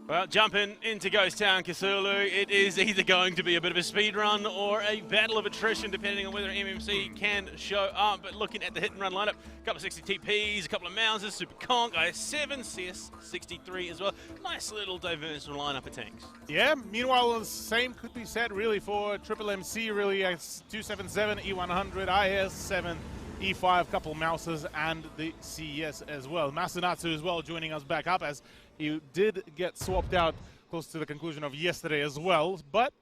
Well, jumping into Ghost Town Cthulhu, it is either going to be a bit of a speed run or a battle of attrition, depending on whether MMC can show up. But looking at the hit and run lineup, a couple of 60 TPs, a couple of Mounses, Super Conk, IS-7, CS-63 as well. Nice little diverse lineup of tanks. Yeah, meanwhile, the same could be said really for MMMC, really, S277, E100, IS-7, E5, couple of Mouses, and the CS as well. Masunatsu as well joining us back up, as he did get swapped out close to the conclusion of yesterday as well. But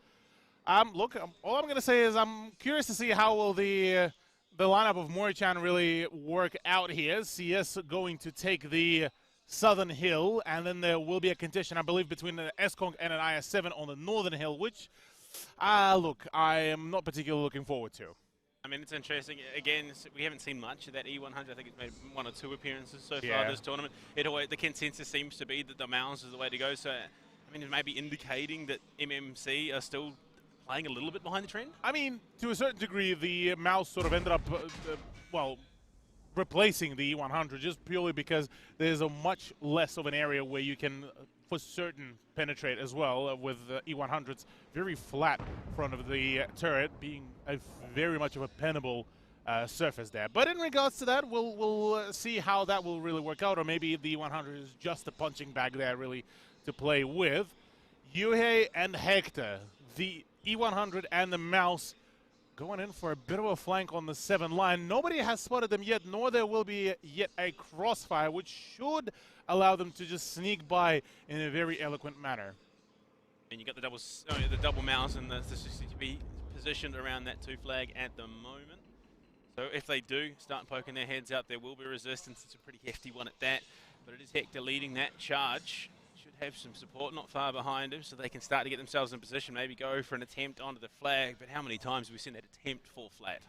look, all I'm going to say is I'm curious to see how will the lineup of Mori-chan really work out here. CS going to take the southern hill, and then there will be a contention, I believe, between an S-Conk and an IS-7 on the northern hill, which, look, I am not particularly looking forward to. I mean, it's interesting. Again, we haven't seen much of that E100. I think it's made 1 or 2 appearances so far this tournament. The consensus seems to be that the Mouse is the way to go. So, I mean, it may be indicating that MMC are still playing a little bit behind the trend. I mean, to a certain degree, the Mouse sort of ended up, well, replacing the E100 just purely because there's a much less of an area where you can, for certain, penetrate as well, with E100's very flat front of the turret being a very much of a pennable surface there. But in regards to that, we'll see how that will really work out, or maybe the E100 is just a punching bag there really to play with. Yuhei and Hector, the E100 and the Mouse, going in for a bit of a flank on the 7 line. Nobody has spotted them yet, nor there will be yet a crossfire, which should allow them to just sneak by in a very eloquent manner. And you got the double Mouse and the CCTV positioned around that 2 flag at the moment. So if they do start poking their heads out, there will be resistance. It's a pretty hefty one at that, but it is Hector leading that charge. Should have some support not far behind him, so they can start to get themselves in position, maybe go for an attempt onto the flag. But how many times have we seen that attempt fall flat?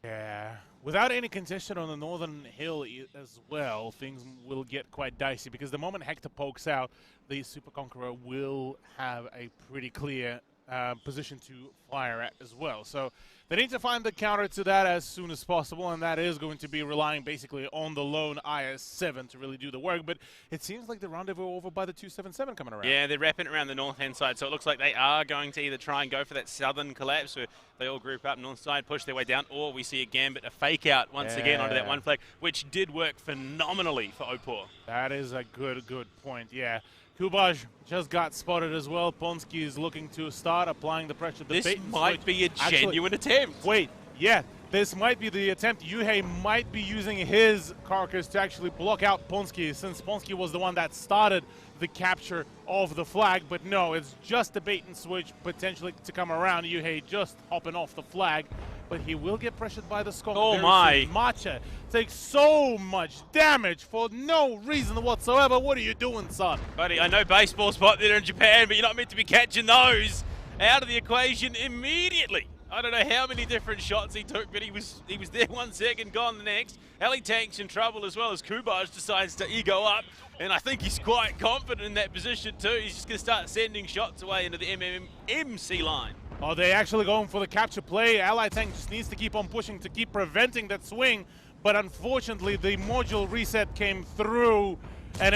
Yeah, without any contention on the northern hill as well, things will get quite dicey, because the moment Hector pokes out, the Super Conqueror will have a pretty clear position to fire at as well. So they need to find the counter to that as soon as possible, and that is going to be relying basically on the lone IS-7 to really do the work. But it seems like the rendezvous over by the 277 coming around. Yeah, they're wrapping around the north-hand side, so it looks like they are going to either try and go for that southern collapse where they all group up north side, push their way down, or we see a Gambit, a fake out once again onto that 1 flag, which did work phenomenally for OPUR. That is a good point, yeah. Kubaj just got spotted as well. Ponsky is looking to start applying the pressure. This might be a genuine attempt. Wait, yeah, this might be the attempt. Yuhei might be using his carcass to actually block out Ponsky, since Ponsky was the one that started the capture of the flag. But no, it's just a bait and switch potentially to come around. Yuhei just hopping off the flag. But he will get pressured by the Skunk. Oh my! Matcha takes so much damage for no reason whatsoever. What are you doing, son? Buddy, I know baseball's popular in Japan, but you're not meant to be catching those out of the equation immediately. I don't know how many different shots he took, but he was there 1 second, gone the next. Ali Tank's in trouble as well as Kubaj decides to ego up, and I think he's quite confident in that position too. He's just going to start sending shots away into the MMMC line. Oh, they're actually going for the capture play. Ally Tank just needs to keep on pushing to keep preventing that swing. But unfortunately, the module reset came through, and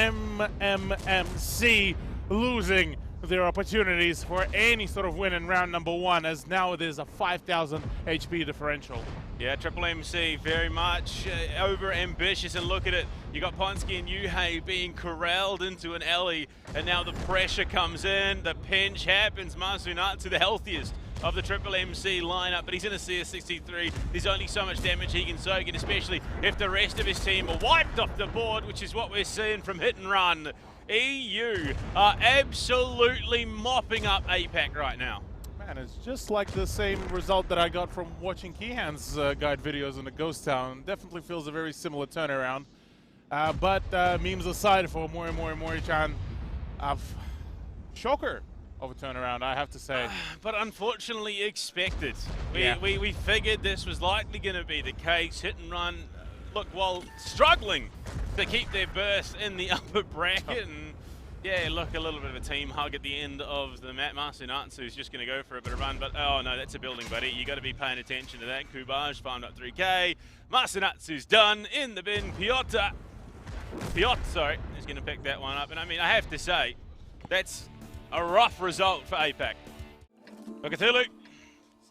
MMMC losing their opportunities for any sort of win in round number 1, as now there's a 5,000 HP differential. Yeah, MMMC very much over ambitious, and look at it. You got Ponsky and Yuhei being corralled into an alley, and now the pressure comes in, the pinch happens. Masunatsu, the healthiest of the MMMC lineup, but he's in a CS-63. There's only so much damage he can soak, and especially if the rest of his team are wiped off the board, which is what we're seeing from Hit and Run. EU are absolutely mopping up APAC right now. Man, it's just like the same result that I got from watching Keyhand's guide videos in the Ghost Town. Definitely feels a very similar turnaround. But memes aside, for Mori-chan, shocker of a turnaround, I have to say. But unfortunately expected. We figured this was likely going to be the case. Hit and Run, look, while struggling to keep their berth in the upper bracket, and yeah, look, a little bit of a team hug at the end of the map. Masunatsu's just going to go for a bit of run, but oh no, that's a building, buddy. You got to be paying attention to that. Kubaj farmed up 3k. Masunatsu's done in the bin. Piotr, sorry, is going to pick that one up. And I mean, I have to say, that's a rough result for APAC. For Cthulhu,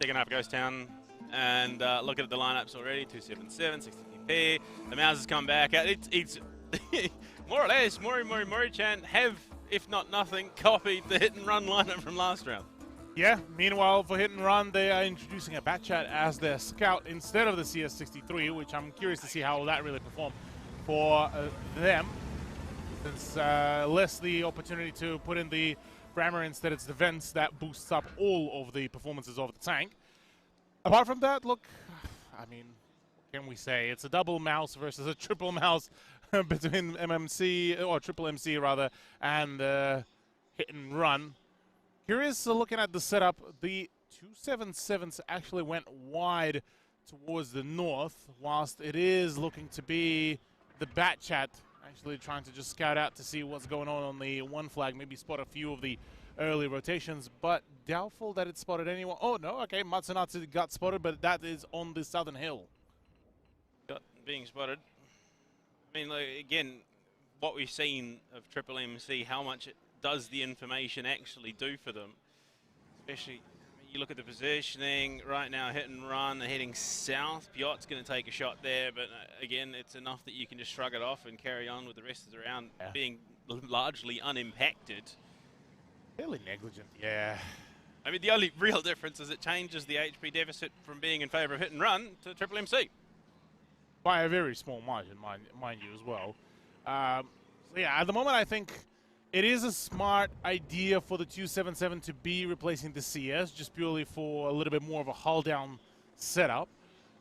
second half goes down. And looking at the lineups already, 277, 60p. The Mouse has come back out. It's more or less, Mori-Chan have, if not nothing, copied the hit and run lineup from last round. Yeah, meanwhile, for hit and run, they are introducing a Batchat as their scout instead of the CS63, which I'm curious to see how that really perform for them. Since less the opportunity to put in the Rammer, instead it's the Vents that boosts up all of the performances of the tank. Apart from that, look, I mean, what can we say? It's a double mouse versus a triple mouse between MMC, or triple MC rather, and hit and run. Curious looking at the setup, the 277s actually went wide towards the north, whilst it is looking to be the Batchat actually trying to just scout out to see what's going on the one flag, maybe spot a few of the early rotations, but doubtful that it spotted anyone. Oh no, okay, Matsunatsu got spotted, but that is on the southern hill. Being spotted. I mean, like, again, what we've seen of Triple MC, how much does the information actually do for them? Especially, you look at the positioning right now, hit and run, they're heading south. Piot's going to take a shot there, but again, it's enough that you can just shrug it off and carry on with the rest of the round being largely unimpacted. Fairly negligent, yeah. I mean, the only real difference is it changes the HP deficit from being in favor of hit and run to Triple MC. By a very small margin, mind you, as well. So yeah, at the moment, I think it is a smart idea for the 277 to be replacing the CS, just purely for a little bit more of a hull-down setup.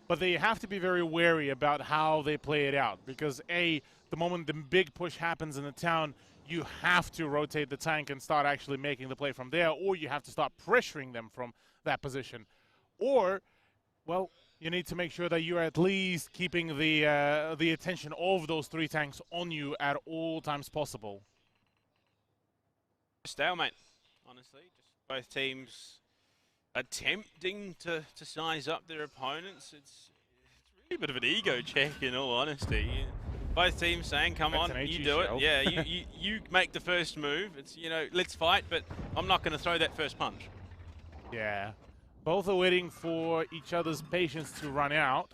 But they have to be very wary about how they play it out, because A, the moment the big push happens in the town, you have to rotate the tank and start actually making the play from there, or you have to start pressuring them from that position. Or, well, you need to make sure that you're at least keeping the attention of those three tanks on you at all times possible. Stalemate, honestly. Just both teams attempting to size up their opponents. It's really a bit of an ego check, in all honesty. Both teams saying, come on, you do it. Yeah, you make the first move. It's, you know, let's fight, but I'm not going to throw that first punch. Yeah. Both are waiting for each other's patience to run out.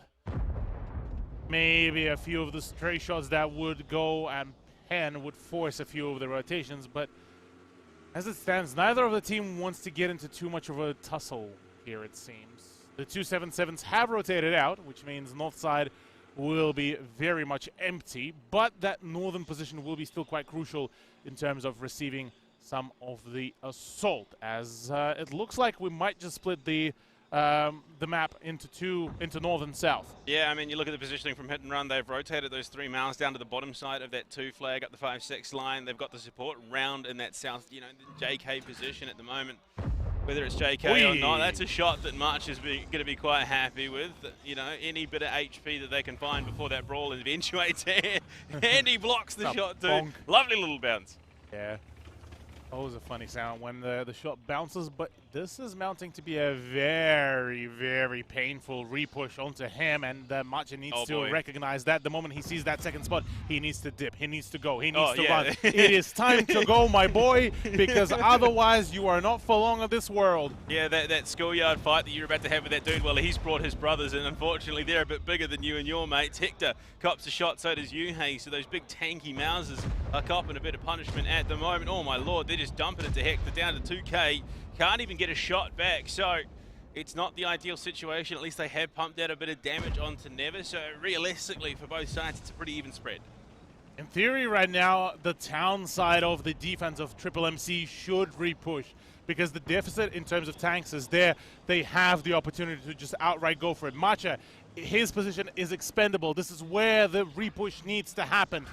Maybe a few of the stray shots that would go and Pen would force a few of the rotations, but as it stands, neither of the team wants to get into too much of a tussle here, it seems. The 277s have rotated out, which means north side will be very much empty, but that northern position will be still quite crucial in terms of receiving some of the assault, as it looks like we might just split the map into north and south. Yeah, I mean, you look at the positioning from hit and run, they've rotated those three mounds down to the bottom side of that 2 flag up the 5-6 line. They've got the support round in that south, you know, the JK position at the moment. Whether it's JK or not, that's a shot that March is going to be quite happy with. You know, any bit of HP that they can find before that brawl eventuates, and he blocks the shot too. Bonk. Lovely little bounce. Yeah. Always a funny sound when the shot bounces, but this is mounting to be a very, very painful repush onto him, and Macha needs to recognize that the moment he sees that second spot, he needs to dip, he needs to go, he needs to run. It is time to go, my boy, because otherwise you are not for long of this world. Yeah, that schoolyard fight that you're about to have with that dude, well, he's brought his brothers, and unfortunately they're a bit bigger than you and your mates. Hector cops a shot, so does Yuhei, so those big tanky Mouses are copping a bit of punishment at the moment. Oh my lord, they're just dumping it to Hector down to 2K. Can't even get a shot back, so it's not the ideal situation. At least they have pumped out a bit of damage onto Never, so realistically for both sides it's a pretty even spread. In theory right now, the town side of the defense of Triple MC should repush, because the deficit in terms of tanks is there. They have the opportunity to just outright go for it. Macha, his position is expendable. This is where the repush needs to happen.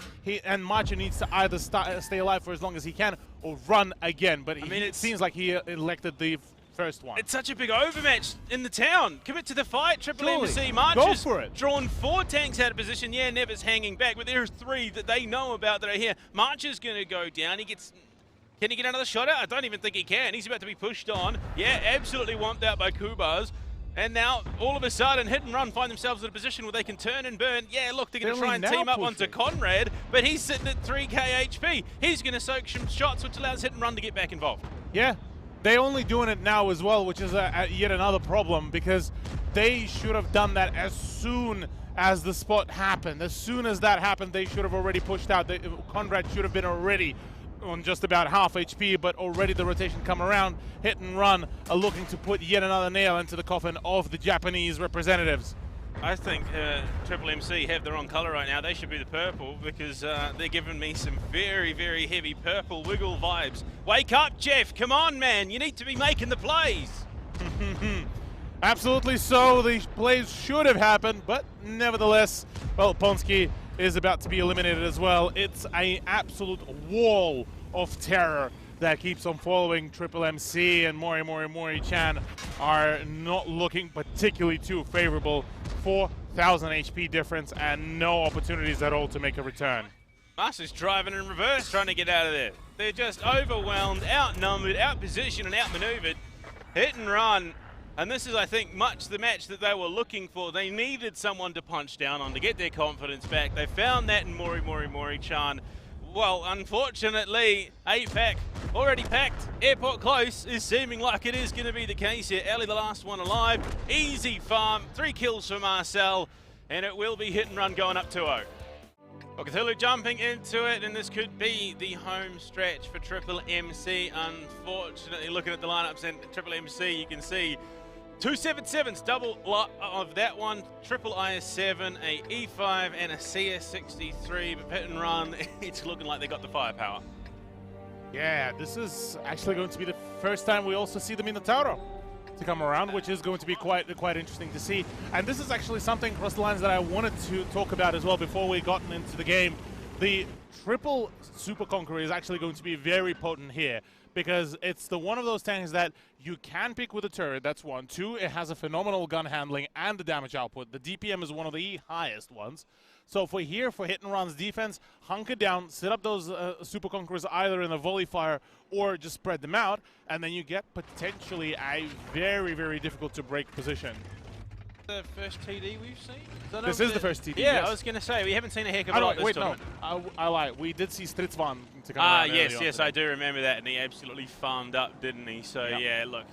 And Macha needs to either stay alive for as long as he can or run again. But I mean, it seems like he elected the first one. It's such a big overmatch in the town. Commit to the fight, Triple MC. March's drawn 4 tanks out of position. Yeah, Never's hanging back, but there's 3 that they know about that are here. March is going to go down. Can he get another shot out? I don't even think he can. He's about to be pushed on. Yeah, absolutely whomped out by Kubas. And now, all of a sudden, Hit and Run find themselves in a position where they can turn and burn. Yeah, look, they're going to try and team up onto Conrad, but he's sitting at 3k HP. He's going to soak some shots, which allows Hit and Run to get back involved. Yeah, they're only doing it now as well, which is yet another problem, because they should have done that as soon as the spot happened. As soon as that happened, they should have already pushed out. Conrad should have been already on just about half HP, but already the rotation come around. Hit and Run are looking to put yet another nail into the coffin of the Japanese representatives. I think Triple MC have the wrong color right now. They should be the purple, because they're giving me some very, very heavy purple wiggle vibes. Wake up, Jeff. Come on, man. You need to be making the plays. Absolutely so. The plays should have happened, but nevertheless, well, Ponsky is about to be eliminated as well. It's an absolute wall of terror that keeps on following Triple MC, and Mori-Chan are not looking particularly too favorable. 4,000 HP difference and no opportunities at all to make a return. Master's driving in reverse, trying to get out of there. They're just overwhelmed, outnumbered, outpositioned, and outmaneuvered. Hit and Run. And this is, I think, much the match that they were looking for. They needed someone to punch down on to get their confidence back. They found that in Mori-Chan. Well, unfortunately, APAC already packed. Airport close is seeming like it is going to be the case here. Ellie, the last one alive. Easy farm. 3 kills for Marcel. And it will be Hit and Run going up 2-0. Well, Cthulhu jumping into it, and this could be the home stretch for Triple MC. Unfortunately, looking at the lineups and Triple MC, you can see 2 7.7s, double of that one, triple IS-7, a E5 and a CS-63, but Hit and Run, it's looking like they got the firepower. Yeah, this is actually going to be the first time we also see the Minotauro to come around, which is going to be quite interesting to see. And this is actually something across the lines that I wanted to talk about as well before we gotten into the game. The triple Super Conqueror is actually going to be very potent here, because it's the one of those tanks that you can pick with a turret, that's one. 2, it has a phenomenal gun handling and the damage output. The DPM is one of the highest ones. So for here, for Hit and Run's defense, hunker down, set up those Super Conquerors either in a volley fire or just spread them out, and then you get potentially a very, very difficult to break position. The first TD we've seen? This is the first TD, Yeah, yes. I was going to say, we haven't seen a heck of a lot this tournament. I lied. We did see Stritzvan to come around. Yes, I do remember that, and he absolutely farmed up, didn't he? So, yeah, look,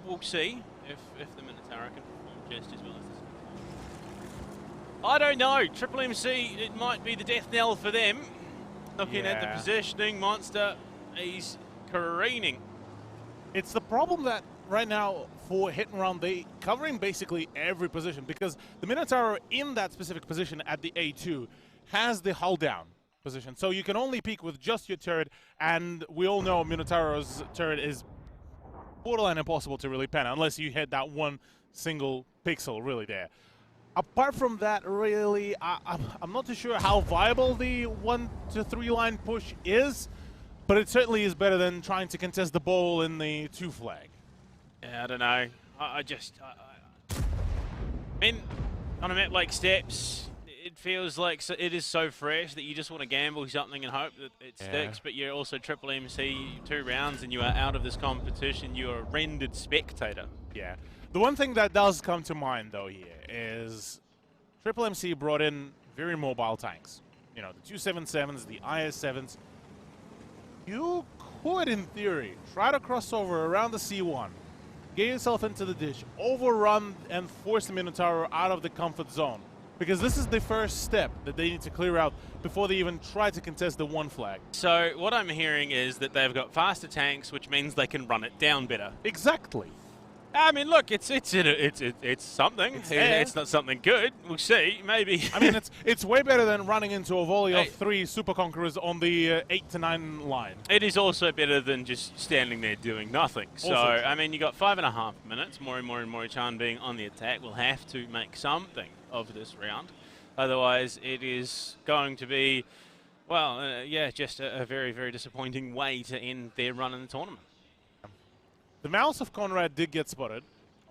we'll see if the Minotauro can perform just as well as this. I don't know. Triple MC, it might be the death knell for them. Looking at the positioning, Monster, he's careening. It's the problem that right now for Hit and Run, they covering basically every position, because the Minotauro in that specific position at the A2 has the hull down position. So you can only peek with just your turret, and we all know Minotauro's turret is borderline impossible to really pen unless you hit that one single pixel really there. Apart from that, really, I'm not too sure how viable the 1 to 3 line push is, but it certainly is better than trying to contest the ball in the 2 flag. Yeah, I don't know. I mean, on a map like Steps, it feels like it is so fresh that you just want to gamble something and hope that it sticks, but you're also Triple MC 2 rounds and you are out of this competition. You are a rendered spectator. Yeah. The one thing that does come to mind, though, here is Triple MC brought in very mobile tanks. You know, the 277s, the IS-7s. You could, in theory, try to cross over around the C1, get yourself into the ditch, overrun and force the Minotauro out of the comfort zone. Because this is the first step that they need to clear out before they even try to contest the 1 flag. So what I'm hearing is that they've got faster tanks, which means they can run it down better. Exactly. I mean, look, it's something. It's not something good. We'll see. Maybe. I mean, it's way better than running into a volley of 3 Super Conquerors on the 8 to 9 line. It is also better than just standing there doing nothing. So, I mean, you got 5.5 minutes. Mori-Chan being on the attack will have to make something of this round. Otherwise, it is going to be, well, just a very, very disappointing way to end their run in the tournament. The mouse of Conrad did get spotted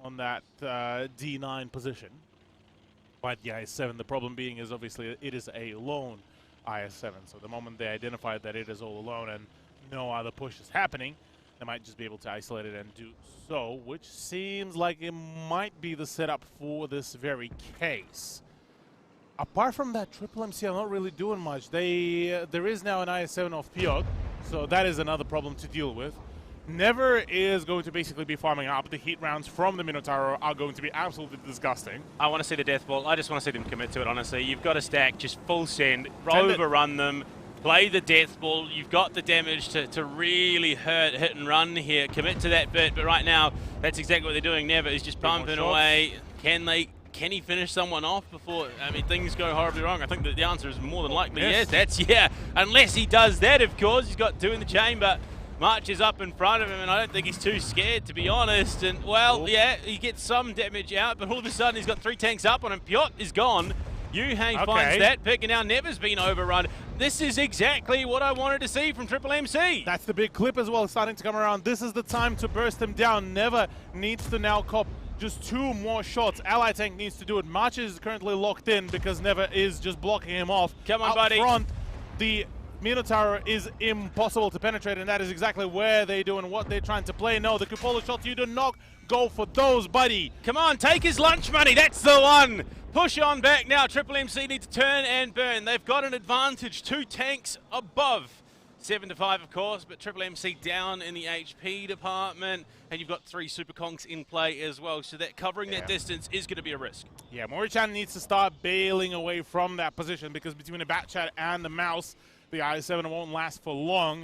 on that D9 position by the IS-7. The problem being is obviously it is a lone IS-7. So the moment they identified that it is all alone and no other push is happening, they might just be able to isolate it and do so, which seems like it might be the setup for this very case. Apart from that, Triple MC are not really doing much. There is now an IS-7 off Pyog, so that is another problem to deal with. Never is going to basically be farming up. The heat rounds from the Minotaur are going to be absolutely disgusting. I want to see the death ball. I just want to see them commit to it, honestly. You've got to stack, just full send, overrun them, play the death ball. You've got the damage to really hit and run here. Commit to that bit, but right now, that's exactly what they're doing. Never is just pumping away. Can he finish someone off before, I mean, things go horribly wrong? I think that the answer is more than likely yes. Unless he does that, of course. He's got 2 in the chamber. March is up in front of him, and I don't think he's too scared, to be honest. And, well, yeah, he gets some damage out, but all of a sudden he's got 3 tanks up on him. Pyot is gone. Yuhei finds that pick, and now Never's been overrun. This is exactly what I wanted to see from Triple MC. That's the big clip as well, starting to come around. This is the time to burst him down. Never needs to now cop just 2 more shots. Ally tank needs to do it. March is currently locked in because Never is just blocking him off. Come on, buddy. Up front, the Minotaur is impossible to penetrate, and that is exactly where they're doing what they're trying to play. No, the cupola shots, you do not go for those, buddy. Come on, take his lunch money. That's the one. Push on back now. Triple MC need to turn and burn. They've got an advantage. 2 tanks above. 7-5, of course, but Triple MC down in the HP department, and you've got 3 Super Kongs in play as well, so that covering that distance is going to be a risk. Yeah, Mori-chan needs to start bailing away from that position, because between the Batchat and the Mouse, the IS-7 won't last for long.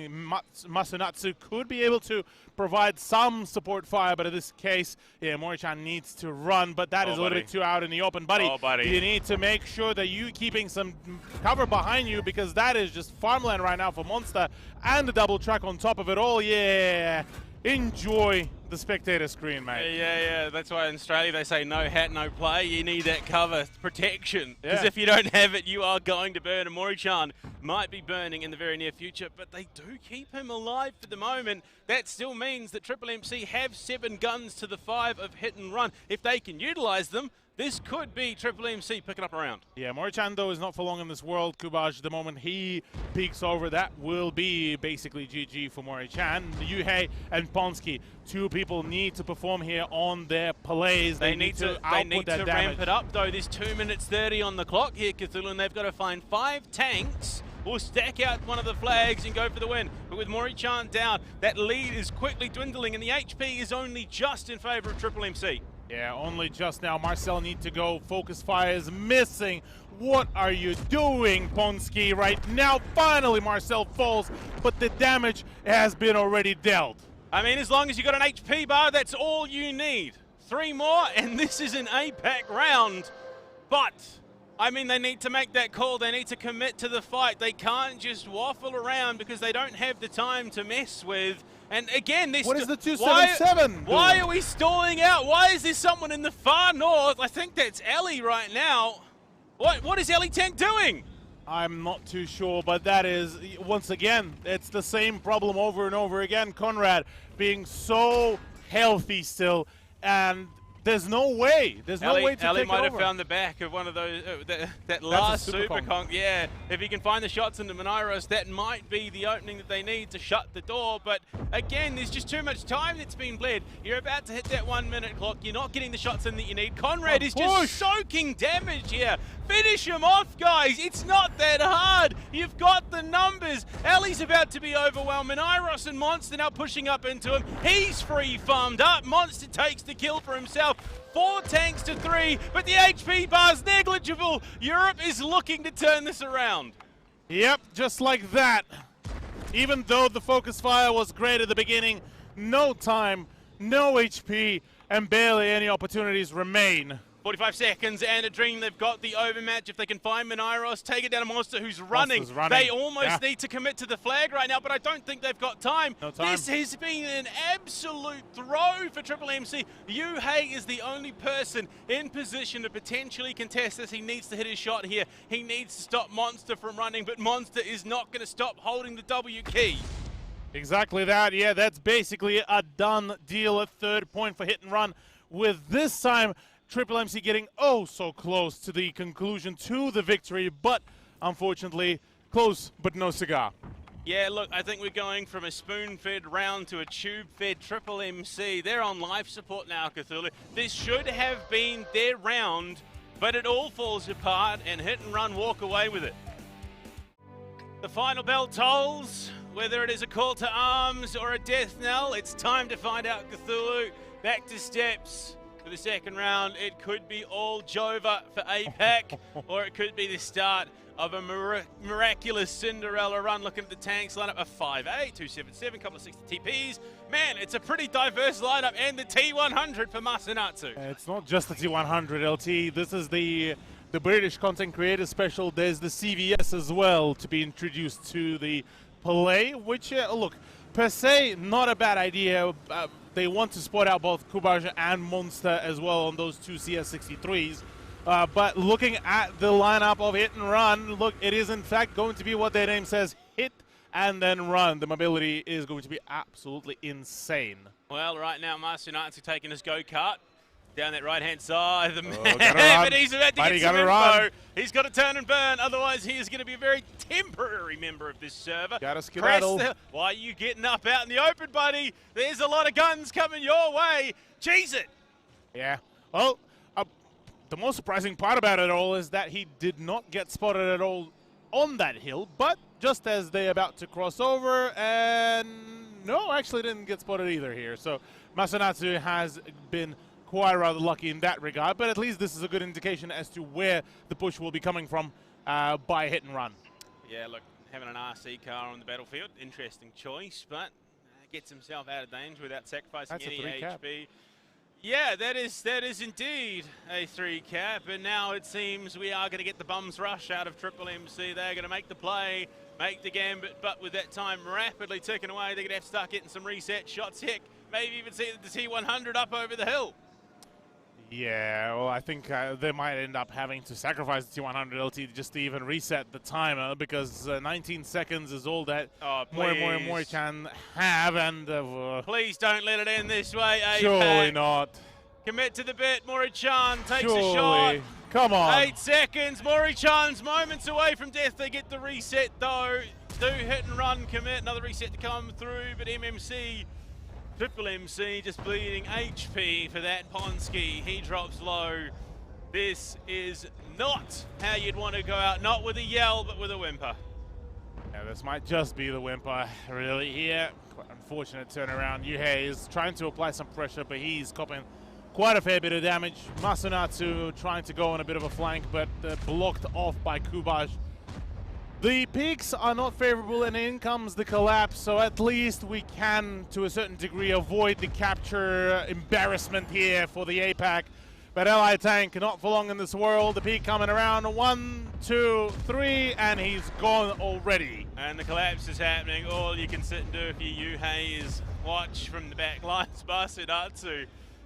Masunatsu could be able to provide some support fire, but in this case, yeah, Mori-chan needs to run, but that is a little bit too out in the open. Buddy, you need to make sure that you keeping some cover behind you, because that is just farmland right now for Monster, and the double track on top of it all. Yeah, enjoy the spectator screen, mate. Yeah, that's why in Australia they say no hat, no play. You need that cover protection, because if you don't have it, you are going to burn. And Mori-chan might be burning in the very near future, but they do keep him alive for the moment. That still means that Triple MC have 7 guns to the 5 of hit and run. If they can utilize them, this could be Triple MC picking up a round. Yeah, Mori-chan, though, is not for long in this world. Kubaj, the moment he peeks over, that will be basically GG for Mori-chan. Yuhei and Ponsky, 2 people need to perform here on their plays. They need to ramp it up, though. There's 2 minutes 30 on the clock here, Cthulhu, and they've got to find 5 tanks or stack out one of the flags and go for the win. But with Mori-chan down, that lead is quickly dwindling, and the HP is only just in favor of Triple MC. Yeah, only just now. Marcel need to go. Focus fire is missing. What are you doing, Ponsky, right now? Finally, Marcel falls, but the damage has been already dealt. I mean, as long as you got an HP bar, that's all you need. 3 more, and this is an APAC round. But, I mean, they need to make that call. They need to commit to the fight. They can't just waffle around because they don't have the time to mess with. And again, this. What is the 277? Why are we stalling out? Why is there someone in the far north? I think that's Ellie right now. What is Ellie Tank doing? I'm not too sure, but that is, once again, it's the same problem over and over again. Conrad being so healthy still, and there's no way. There's no way to take it over. Ellie might have found the back of one of those, that last Super Kong. Yeah, if he can find the shots into Minairos, that might be the opening that they need to shut the door. But again, there's just too much time that's been bled. You're about to hit that 1 minute clock. You're not getting the shots in that you need. Conrad is just soaking damage here. Finish him off, guys. It's not that hard. You've got the numbers. Ellie's about to be overwhelmed. Minairos and Monster now pushing up into him. He's free farmed up. Monster takes the kill for himself. 4 tanks to 3, but the HP bar's negligible. Europe is looking to turn this around. Yep, just like that. Even though the focus fire was great at the beginning, no time, no HP, and barely any opportunities remain. 45 seconds and a dream. They've got the overmatch. If they can find Minairos, take it down to Monster, who's running. They almost need to commit to the flag right now, but I don't think they've got time. No time. This has been an absolute throw for Triple MC. Yuhei is the only person in position to potentially contest this. He needs to hit his shot here. He needs to stop Monster from running, but Monster is not going to stop holding the W key. Exactly that. Yeah, that's basically a done deal. A 3rd point for hit and run, with this time Triple MC getting oh so close to the conclusion, to the victory, but unfortunately close but no cigar. Yeah, look, I think we're going from a spoon-fed round to a tube-fed triple MC. They're on life support now, Cthulhu. This should have been their round, but it all falls apart, and Hit and Run walk away with it. The final bell tolls. Whether it is a call to arms or a death knell, it's time to find out, Cthulhu. Back to steps for the second round. It could be all Jova for APAC, or it could be the start of a miraculous Cinderella run. Looking at the tanks lineup of 5A, 277, couple of 60 TPs. Man, it's a pretty diverse lineup, and the T100 for Masanatsu. It's not just the T100, LT. This is the British Content Creator Special. There's the CVS as well to be introduced to the play, which, look, per se, not a bad idea. They want to spot out both Kubaj and Monster as well on those two CS63s. But looking at the lineup of Hit and Run, look, it is in fact going to be what their name says, hit and then run. The mobility is going to be absolutely insane. Well, right now, Masanatsu taking his go-kart down that right-hand side. The man, but he's about to get some info. He's got to turn and burn, otherwise he is going to be a very temporary member of this server. Gotta skedaddle. Why are you getting up out in the open, buddy? There's a lot of guns coming your way. Cheese it. Yeah. Well, the most surprising part about it all is that he did not get spotted at all on that hill, but just as they're about to cross over, and no, actually didn't get spotted either here. So Masanatsu has been quite rather lucky in that regard, but at least this is a good indication as to where the push will be coming from by Hit and Run. Yeah, look, having an RC car on the battlefield, interesting choice, but gets himself out of danger without sacrificing any HP. Yeah, that is indeed a 3-cap, and now it seems we are going to get the bums rush out of Triple MC. They're going to make the play, make the gambit, but with that time rapidly ticking away, they're going to have to start getting some reset shots. Heck, maybe even see the T100 up over the hill. Yeah, well, I think they might end up having to sacrifice the T100 LT just to even reset the timer, because 19 seconds is all that Mori can have, and please don't let it end this way, APAC. Surely not. Commit to the bit. Mori-chan takes Surely. a shot. Come on. 8 seconds. Mori-chan's moments away from death. They get the reset though. Do Hit and Run commit. Another reset to come through, but MMC, Triple MC just bleeding HP for that Ponsky. He drops low. This is not how you'd want to go out. Not with a yell, but with a whimper. Yeah, this might just be the whimper, really, here. Quite unfortunate turnaround. Yuhei is trying to apply some pressure, but he's copping quite a fair bit of damage. Masanatsu trying to go on a bit of a flank, but blocked off by Kubaj. The peaks are not favorable, and in comes the collapse, so at least we can, to a certain degree, avoid the capture embarrassment here for the APAC. But LI Tank, not for long in this world. The peak coming around. 1, 2, 3, and he's gone already. And the collapse is happening. All you can sit and do if you're Yuhei is watch from the back lines. Masanatsu,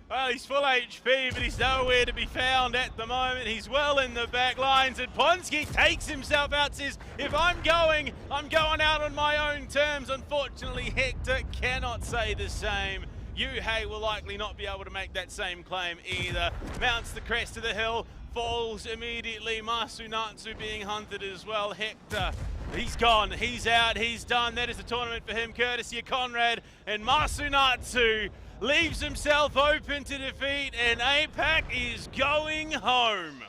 well, he's full HP, but he's nowhere to be found at the moment. He's well in the back lines, and Ponsky takes himself out, says, if I'm going out on my own terms. Unfortunately, Hector cannot say the same. Yuhei will likely not be able to make that same claim either. Mounts the crest of the hill, falls immediately. Masanatsu being hunted as well. Hector, he's gone, he's out, he's done. That is the tournament for him, courtesy of Conrad. And Masanatsu leaves himself open to defeat, and APAC is going home.